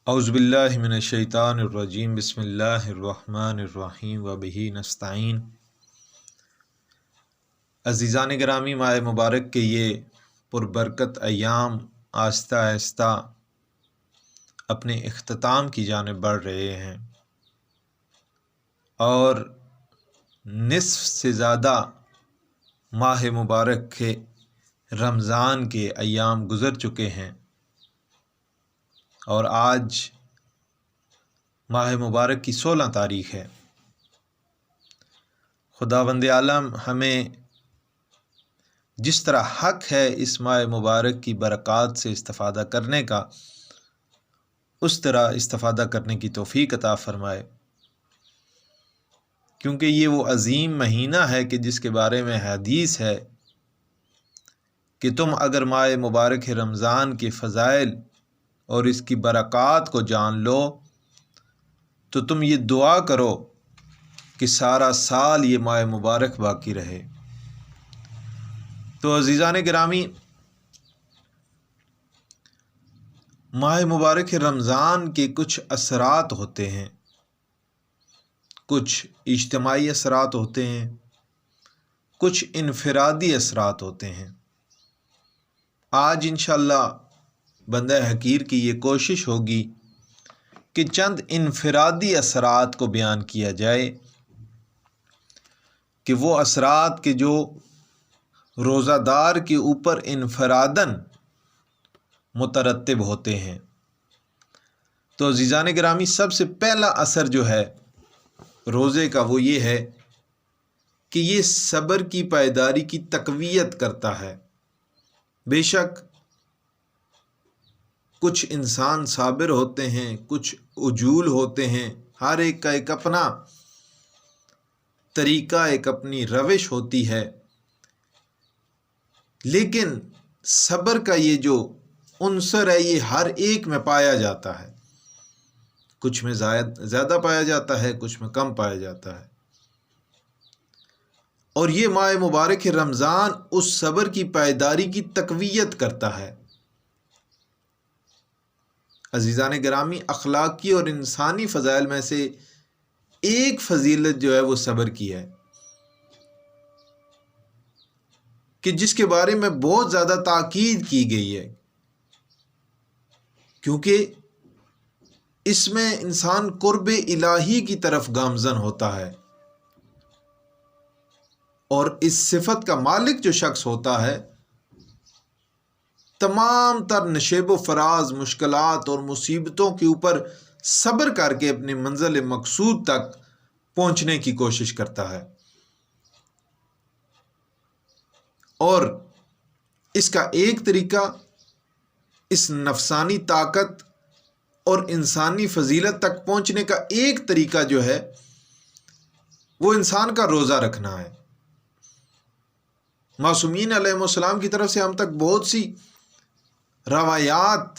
اعوذ باللہ من الشیطان الرجیم بسم اللہ الرحمن الرحیم وبہ نستعین۔ عزیزان گرامی، ماہ مبارک کے یہ پربرکت ایام آہستہ آہستہ اپنے اختتام کی جانب بڑھ رہے ہیں اور نصف سے زیادہ ماہ مبارک کے رمضان کے ایام گزر چکے ہیں اور آج ماہ مبارک کی 16 تاریخ ہے۔ خداوند عالم ہمیں جس طرح حق ہے اس ماہ مبارک کی برکات سے استفادہ کرنے کا، اس طرح استفادہ کرنے کی توفیق عطا فرمائے، کیونکہ یہ وہ عظیم مہینہ ہے کہ جس کے بارے میں حدیث ہے کہ تم اگر ماہ مبارک رمضان کے فضائل اور اس کی برکات کو جان لو تو تم یہ دعا کرو کہ سارا سال یہ ماہ مبارک باقی رہے۔ تو عزیزان گرامی، ماہ مبارک رمضان کے کچھ اثرات ہوتے ہیں، کچھ اجتماعی اثرات ہوتے ہیں، کچھ انفرادی اثرات ہوتے ہیں۔ آج انشاءاللہ بندہ حقیر کی یہ کوشش ہوگی کہ چند انفرادی اثرات کو بیان کیا جائے کہ وہ اثرات کے جو روزہ دار کے اوپر انفراداً مترتب ہوتے ہیں۔ تو عزیزان گرامی، سب سے پہلا اثر جو ہے روزے کا وہ یہ ہے کہ یہ صبر کی پائیداری کی تقویت کرتا ہے۔ بے شک کچھ انسان صابر ہوتے ہیں، کچھ عجول ہوتے ہیں، ہر ایک کا ایک اپنا طریقہ، ایک اپنی روش ہوتی ہے، لیکن صبر کا یہ جو عنصر ہے یہ ہر ایک میں پایا جاتا ہے، کچھ میں زیادہ پایا جاتا ہے، کچھ میں کم پایا جاتا ہے، اور یہ ماہ مبارک رمضان اس صبر کی پائیداری کی تقویت کرتا ہے۔ عزیزان گرامی، اخلاقی اور انسانی فضائل میں سے ایک فضیلت جو ہے وہ صبر کی ہے کہ جس کے بارے میں بہت زیادہ تاکید کی گئی ہے، کیونکہ اس میں انسان قرب الہی کی طرف گامزن ہوتا ہے، اور اس صفت کا مالک جو شخص ہوتا ہے تمام تر نشیب و فراز مشکلات اور مصیبتوں کے اوپر صبر کر کے اپنے منزل مقصود تک پہنچنے کی کوشش کرتا ہے، اور اس کا ایک طریقہ، اس نفسانی طاقت اور انسانی فضیلت تک پہنچنے کا ایک طریقہ جو ہے وہ انسان کا روزہ رکھنا ہے۔ معصومین علیہ السلام کی طرف سے ہم تک بہت سی روایات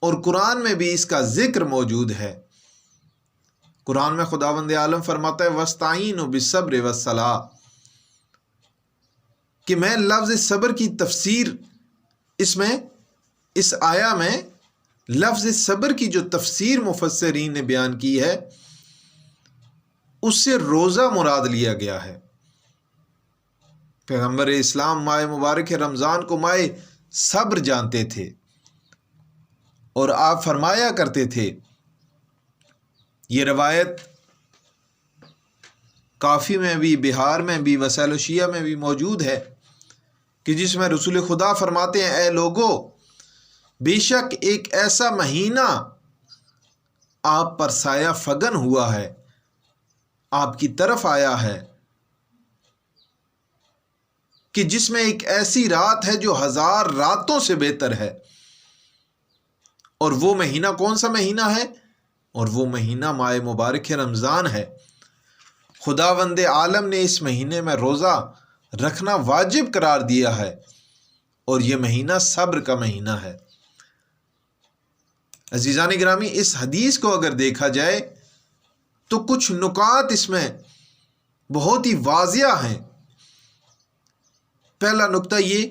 اور قرآن میں بھی اس کا ذکر موجود ہے۔ قرآن میں خداوند عالم فرماتا ہے وَاسْتَعِینُوا بِالصَّبْرِ وَالصَّلَاةِ، کہ میں لفظ صبر کی تفسیر اس آیا میں لفظ صبر کی جو تفسیر مفسرین نے بیان کی ہے اس سے روزہ مراد لیا گیا ہے۔ پیغمبر اسلام ماہ مبارک رمضان کو ماہ صبر جانتے تھے، اور آپ فرمایا کرتے تھے، یہ روایت کافی میں بھی، بہار میں بھی، وسائل الشیعہ میں بھی موجود ہے کہ جس میں رسول خدا فرماتے ہیں اے لوگو، بے شک ایک ایسا مہینہ آپ پر سایہ فگن ہوا ہے، آپ کی طرف آیا ہے، کہ جس میں ایک ایسی رات ہے جو 1000 راتوں سے بہتر ہے، اور وہ مہینہ کون سا مہینہ ہے؟ اور وہ مہینہ ماہ مبارک رمضان ہے۔ خداوند عالم نے اس مہینے میں روزہ رکھنا واجب قرار دیا ہے، اور یہ مہینہ صبر کا مہینہ ہے۔ عزیزان گرامی، اس حدیث کو اگر دیکھا جائے تو کچھ نکات اس میں بہت ہی واضح ہیں۔ پہلا نقطہ یہ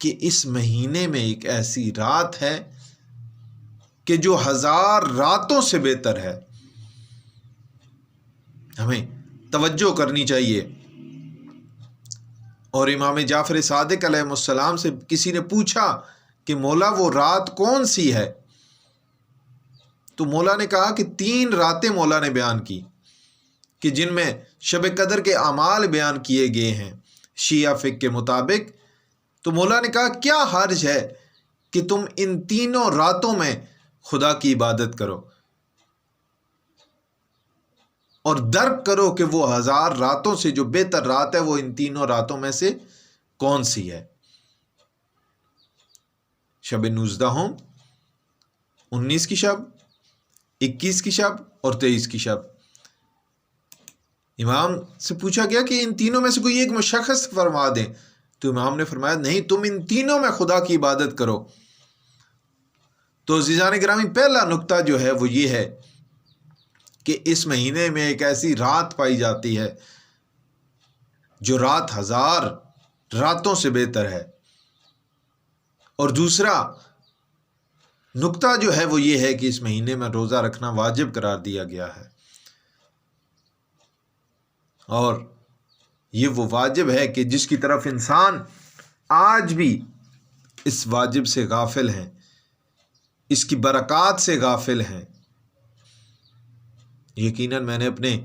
کہ اس مہینے میں ایک ایسی رات ہے کہ جو 1000 راتوں سے بہتر ہے۔ ہمیں توجہ کرنی چاہیے۔ اور امام جعفر صادق علیہ السلام سے کسی نے پوچھا کہ مولا وہ رات کون سی ہے؟ تو مولا نے کہا کہ 3 راتیں مولا نے بیان کی کہ جن میں شب قدر کے اعمال بیان کیے گئے ہیں شیعہ فقہ کے مطابق۔ تو مولا نے کہا کیا حرج ہے کہ تم ان 3 راتوں میں خدا کی عبادت کرو اور درک کرو کہ وہ 1000 راتوں سے جو بہتر رات ہے وہ ان 3 راتوں میں سے کون سی ہے؟ شب 19 19 کی شب، 21 کی شب اور 23 کی شب۔ امام سے پوچھا گیا کہ ان تینوں میں سے کوئی ایک مشخص فرما دیں، تو امام نے فرمایا نہیں، تم ان تینوں میں خدا کی عبادت کرو۔ تو عزیزان گرامی، پہلا نقطہ جو ہے وہ یہ ہے کہ اس مہینے میں ایک ایسی رات پائی جاتی ہے جو رات 1000 راتوں سے بہتر ہے۔ اور دوسرا نقطہ جو ہے وہ یہ ہے کہ اس مہینے میں روزہ رکھنا واجب قرار دیا گیا ہے، اور یہ وہ واجب ہے کہ جس کی طرف انسان آج بھی اس واجب سے غافل ہیں، اس کی برکات سے غافل ہیں۔ یقیناً میں نے اپنے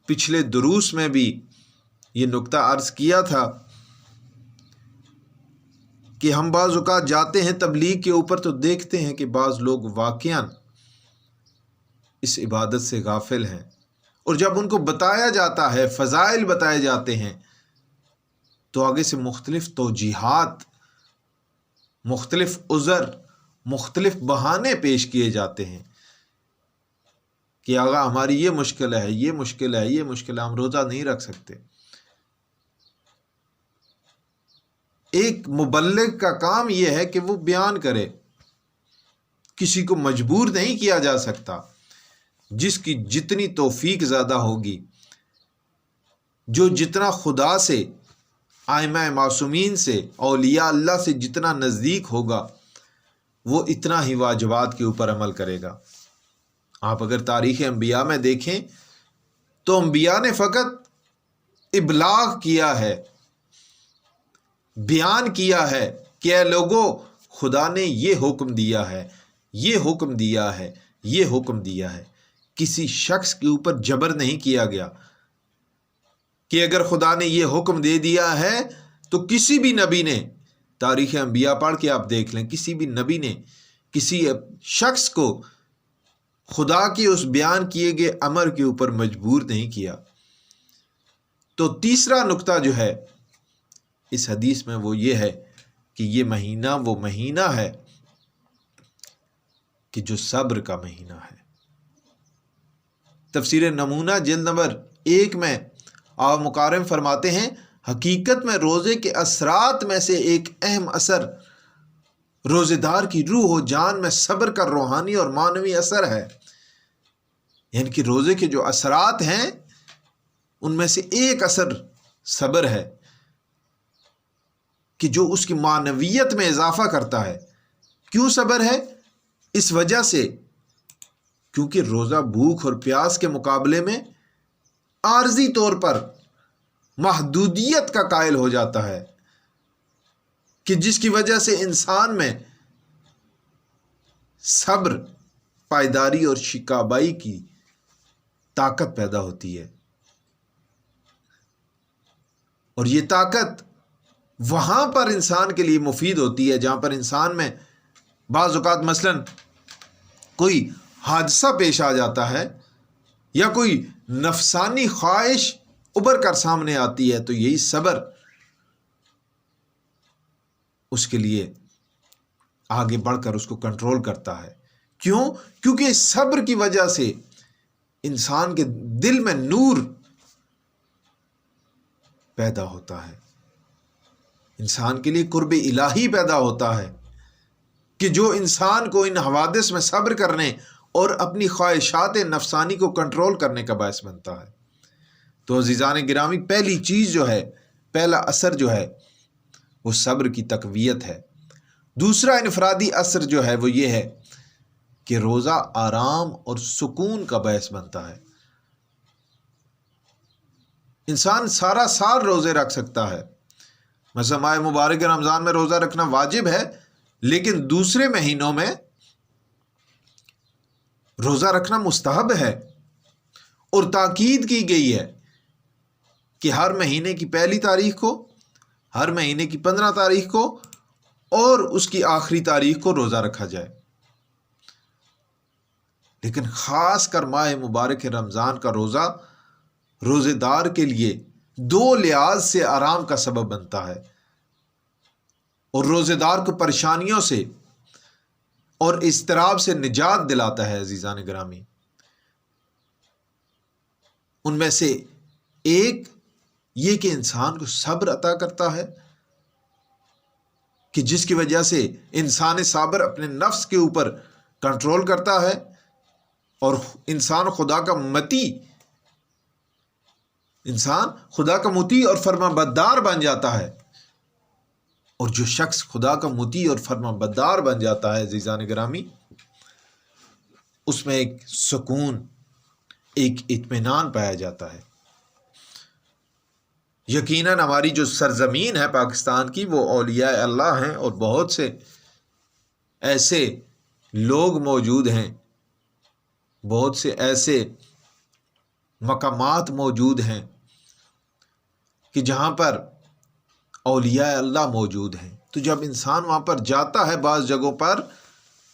پچھلے دروس میں بھی یہ نقطہ عرض کیا تھا کہ ہم بعض اوقات جاتے ہیں تبلیغ کے اوپر تو دیکھتے ہیں کہ بعض لوگ واقعاً اس عبادت سے غافل ہیں، اور جب ان کو بتایا جاتا ہے، فضائل بتائے جاتے ہیں، تو آگے سے مختلف توجیحات، مختلف عذر، مختلف بہانے پیش کیے جاتے ہیں کہ آقا ہماری یہ مشکل ہے، یہ مشکل ہے، یہ مشکل ہے، ہم روزہ نہیں رکھ سکتے۔ ایک مبلغ کا کام یہ ہے کہ وہ بیان کرے، کسی کو مجبور نہیں کیا جا سکتا۔ جس کی جتنی توفیق زیادہ ہوگی، جو جتنا خدا سے، ائمہ معصومین سے، اولیاء اللہ سے جتنا نزدیک ہوگا، وہ اتنا ہی واجبات کے اوپر عمل کرے گا۔ آپ اگر تاریخ انبیاء میں دیکھیں تو انبیاء نے فقط ابلاغ کیا ہے، بیان کیا ہے کہ اے لوگو، خدا نے یہ حکم دیا ہے، یہ حکم دیا ہے، یہ حکم دیا ہے۔ کسی شخص کے اوپر جبر نہیں کیا گیا کہ اگر خدا نے یہ حکم دے دیا ہے تو کسی بھی نبی نے، تاریخ انبیاء پڑھ کے آپ دیکھ لیں، کسی بھی نبی نے کسی شخص کو خدا کے اس بیان کیے گئے امر کے اوپر مجبور نہیں کیا۔ تو تیسرا نقطہ جو ہے اس حدیث میں وہ یہ ہے کہ یہ مہینہ وہ مہینہ ہے کہ جو صبر کا مہینہ ہے۔ تفسیر نمونہ جلد نمبر 1 میں آپ مقارن فرماتے ہیں، حقیقت میں روزے کے اثرات میں سے ایک اہم اثر روزے دار کی روح و جان میں صبر کا روحانی اور معنوی اثر ہے۔ یعنی کہ روزے کے جو اثرات ہیں ان میں سے ایک اثر صبر ہے کہ جو اس کی معنویت میں اضافہ کرتا ہے۔ کیوں صبر ہے؟ اس وجہ سے کیونکہ روزہ بھوک اور پیاس کے مقابلے میں عارضی طور پر محدودیت کا قائل ہو جاتا ہے، کہ جس کی وجہ سے انسان میں صبر، پائیداری اور شکابائی کی طاقت پیدا ہوتی ہے۔ اور یہ طاقت وہاں پر انسان کے لیے مفید ہوتی ہے جہاں پر انسان میں بعض اوقات مثلاً کوئی حادثہ پیش آ جاتا ہے یا کوئی نفسانی خواہش ابھر کر سامنے آتی ہے، تو یہی صبر اس کے لیے آگے بڑھ کر اس کو کنٹرول کرتا ہے۔ کیوں؟ کیونکہ صبر کی وجہ سے انسان کے دل میں نور پیدا ہوتا ہے، انسان کے لیے قرب الہی پیدا ہوتا ہے، کہ جو انسان کو ان حوادث میں صبر کرنے اور اپنی خواہشات نفسانی کو کنٹرول کرنے کا باعث بنتا ہے۔ تو عزیزان گرامی، پہلی چیز جو ہے، پہلا اثر جو ہے وہ صبر کی تقویت ہے۔ دوسرا انفرادی اثر جو ہے وہ یہ ہے کہ روزہ آرام اور سکون کا باعث بنتا ہے۔ انسان سارا سال روزے رکھ سکتا ہے، مثلا ماہ مبارک رمضان میں روزہ رکھنا واجب ہے، لیکن دوسرے مہینوں میں روزہ رکھنا مستحب ہے، اور تاکید کی گئی ہے کہ ہر مہینے کی پہلی تاریخ کو، ہر مہینے کی 15 تاریخ کو اور اس کی آخری تاریخ کو روزہ رکھا جائے۔ لیکن خاص کر ماہ مبارک رمضان کا روزہ روزے دار کے لیے دو لحاظ سے آرام کا سبب بنتا ہے، اور روزے دار کو پریشانیوں سے اور اضطراب سے نجات دلاتا ہے۔ عزیزان گرامی، ان میں سے ایک یہ کہ انسان کو صبر عطا کرتا ہے، کہ جس کی وجہ سے انسان صابر اپنے نفس کے اوپر کنٹرول کرتا ہے، اور انسان خدا کا مطیع اور فرما بردار بن جاتا ہے۔ اور جو شخص خدا کا مطیع اور فرما بردار بن جاتا ہے عزیزان گرامی، اس میں ایک سکون، ایک اطمینان پایا جاتا ہے۔ یقیناً ہماری جو سرزمین ہے پاکستان کی، وہ اولیاء اللہ ہیں، اور بہت سے ایسے لوگ موجود ہیں، بہت سے ایسے مقامات موجود ہیں کہ جہاں پر اولیاء اللہ موجود ہیں۔ تو جب انسان وہاں پر جاتا ہے، بعض جگہوں پر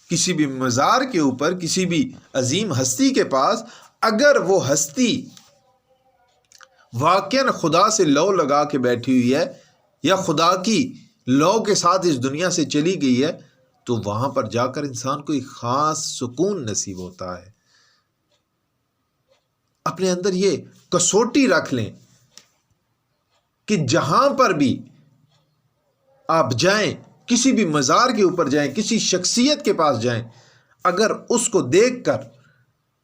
کسی بھی مزار کے اوپر، کسی بھی عظیم ہستی کے پاس، اگر وہ ہستی واقعاً خدا سے لو لگا کے بیٹھی ہوئی ہے، یا خدا کی لو کے ساتھ اس دنیا سے چلی گئی ہے، تو وہاں پر جا کر انسان کو ایک خاص سکون نصیب ہوتا ہے۔ اپنے اندر یہ کسوٹی رکھ لیں کہ جہاں پر بھی آپ جائیں، کسی بھی مزار کے اوپر جائیں، کسی شخصیت کے پاس جائیں، اگر اس کو دیکھ کر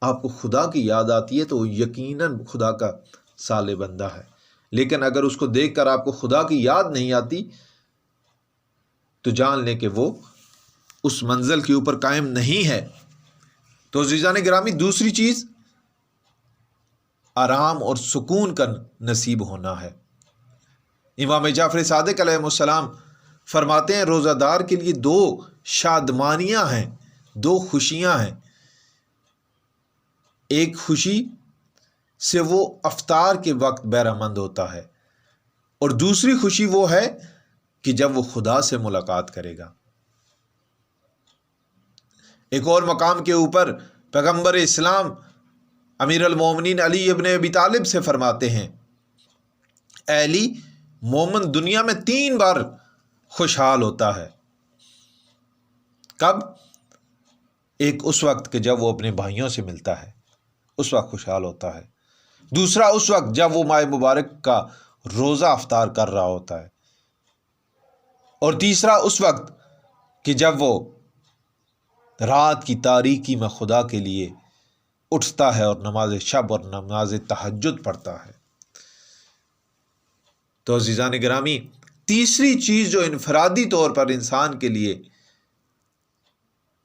آپ کو خدا کی یاد آتی ہے تو وہ یقیناً خدا کا صالح بندہ ہے۔ لیکن اگر اس کو دیکھ کر آپ کو خدا کی یاد نہیں آتی تو جان لیں کہ وہ اس منزل کے اوپر قائم نہیں ہے۔ تو عزیزان گرامی، دوسری چیز آرام اور سکون کا نصیب ہونا ہے۔ امام جعفر صادق علیہ السلام فرماتے ہیں، روزہ دار کے لیے دو شادمانیاں ہیں، دو خوشیاں ہیں۔ ایک خوشی سے وہ افطار کے وقت بہرہ مند ہوتا ہے، اور دوسری خوشی وہ ہے کہ جب وہ خدا سے ملاقات کرے گا۔ ایک اور مقام کے اوپر پیغمبر اسلام امیر المومنین علی ابن ابی طالب سے فرماتے ہیں، اے علی، مومن دنیا میں 3 بار خوشحال ہوتا ہے۔ کب؟ ایک اس وقت کہ جب وہ اپنے بھائیوں سے ملتا ہے، اس وقت خوشحال ہوتا ہے۔ دوسرا اس وقت جب وہ ماہ مبارک کا روزہ افطار کر رہا ہوتا ہے، اور تیسرا اس وقت کہ جب وہ رات کی تاریکی میں خدا کے لیے اٹھتا ہے اور نماز شب اور نماز تہجد پڑھتا ہے۔ تو عزیزان گرامی، تیسری چیز جو انفرادی طور پر انسان کے لیے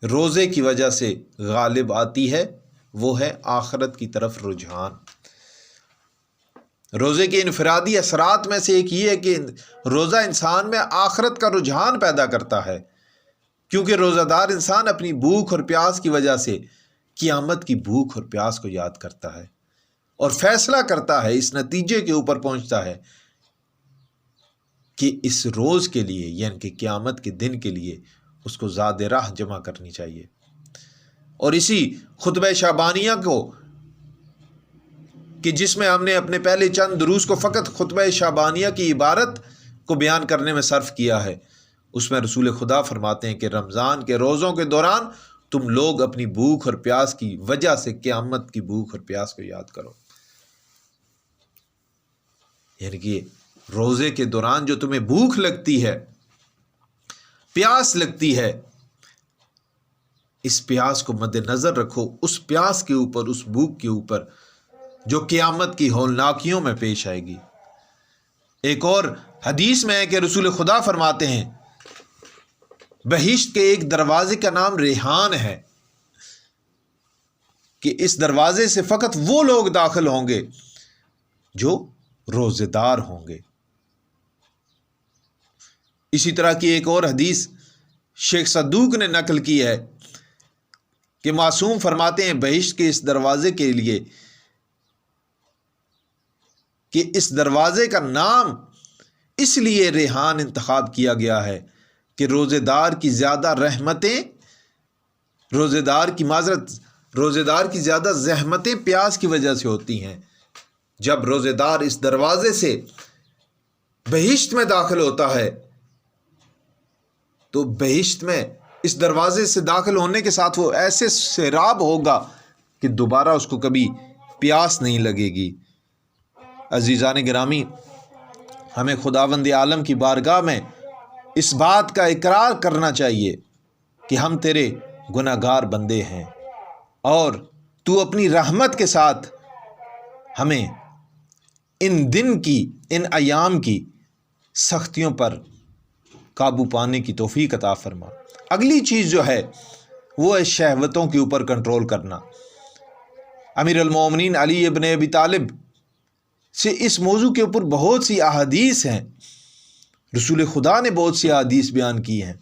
روزے کی وجہ سے غالب آتی ہے، وہ ہے آخرت کی طرف رجحان۔ روزے کے انفرادی اثرات میں سے ایک یہ ہے کہ روزہ انسان میں آخرت کا رجحان پیدا کرتا ہے، کیونکہ روزہ دار انسان اپنی بھوک اور پیاس کی وجہ سے قیامت کی بھوک اور پیاس کو یاد کرتا ہے، اور فیصلہ کرتا ہے، اس نتیجے کے اوپر پہنچتا ہے کہ اس روز کے لیے، یعنی کہ قیامت کے دن کے لیے، اس کو زاد راہ جمع کرنی چاہیے۔ اور اسی خطبہ شعبانیہ کو، کہ جس میں ہم نے اپنے پہلے چند دروس کو فقط خطبہ شعبانیہ کی عبارت کو بیان کرنے میں صرف کیا ہے، اس میں رسول خدا فرماتے ہیں کہ رمضان کے روزوں کے دوران تم لوگ اپنی بھوک اور پیاس کی وجہ سے قیامت کی بھوک اور پیاس کو یاد کرو۔ یعنی کہ روزے کے دوران جو تمہیں بھوک لگتی ہے، پیاس لگتی ہے، اس پیاس کو مد نظر رکھو، اس پیاس کے اوپر، اس بھوک کے اوپر جو قیامت کی ہولناکیوں میں پیش آئے گی۔ ایک اور حدیث میں ہے کہ رسول خدا فرماتے ہیں، بہشت کے ایک دروازے کا نام ریحان ہے، کہ اس دروازے سے فقط وہ لوگ داخل ہوں گے جو روزے دار ہوں گے۔ اسی طرح کی ایک اور حدیث شیخ صدوق نے نقل کی ہے کہ معصوم فرماتے ہیں بہشت کے اس دروازے کے لیے کہ اس دروازے کا نام اس لیے ریحان انتخاب کیا گیا ہے کہ روزے دار کی زیادہ رحمتیں، روزے دار کی زیادہ زحمتیں پیاس کی وجہ سے ہوتی ہیں۔ جب روزے دار اس دروازے سے بہشت میں داخل ہوتا ہے تو بہشت میں اس دروازے سے داخل ہونے کے ساتھ وہ ایسے سیراب ہوگا کہ دوبارہ اس کو کبھی پیاس نہیں لگے گی۔ عزیزان گرامی، ہمیں خداوند عالم کی بارگاہ میں اس بات کا اقرار کرنا چاہیے کہ ہم تیرے گناہ گار بندے ہیں، اور تو اپنی رحمت کے ساتھ ہمیں ان ایام کی سختیوں پر قابو پانے کی توفیق عطا فرما۔ اگلی چیز جو ہے وہ ہے شہوتوں کے اوپر کنٹرول کرنا۔ امیر المومنین علی ابن ابی طالب سے اس موضوع کے اوپر بہت سی احادیث ہیں، رسول خدا نے بہت سی احادیث بیان کی ہیں۔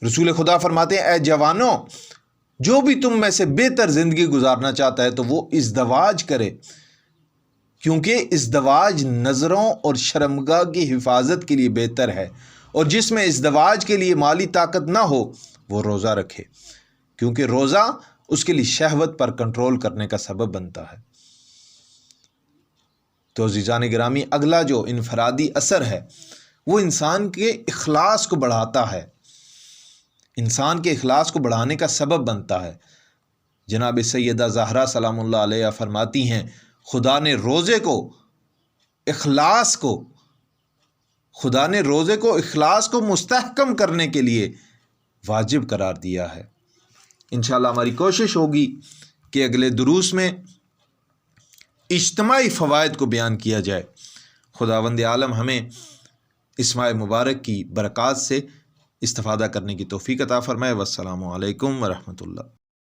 رسول خدا فرماتے ہیں اے جوانوں، جو بھی تم میں سے بہتر زندگی گزارنا چاہتا ہے تو وہ ازدواج کرے، کیونکہ ازدواج نظروں اور شرمگاہ کی حفاظت کے لیے بہتر ہے، اور جس میں ازدواج کے لیے مالی طاقت نہ ہو وہ روزہ رکھے، کیونکہ روزہ اس کے لیے شہوت پر کنٹرول کرنے کا سبب بنتا ہے۔ تو عزیزان گرامی، اگلا جو انفرادی اثر ہے وہ انسان کے اخلاص کو بڑھاتا ہے، انسان کے اخلاص کو بڑھانے کا سبب بنتا ہے۔ جناب سیدہ زہرا سلام اللہ علیہا فرماتی ہیں خدا نے روزے کو اخلاص کو مستحکم کرنے کے لیے واجب قرار دیا ہے۔ انشاءاللہ ہماری کوشش ہوگی کہ اگلے دروس میں اجتماعی فوائد کو بیان کیا جائے۔ خداوند عالم ہمیں اس ماہ مبارک کی برکات سے استفادہ کرنے کی توفیق عطا فرمائے۔ والسلام علیکم ورحمۃ اللہ۔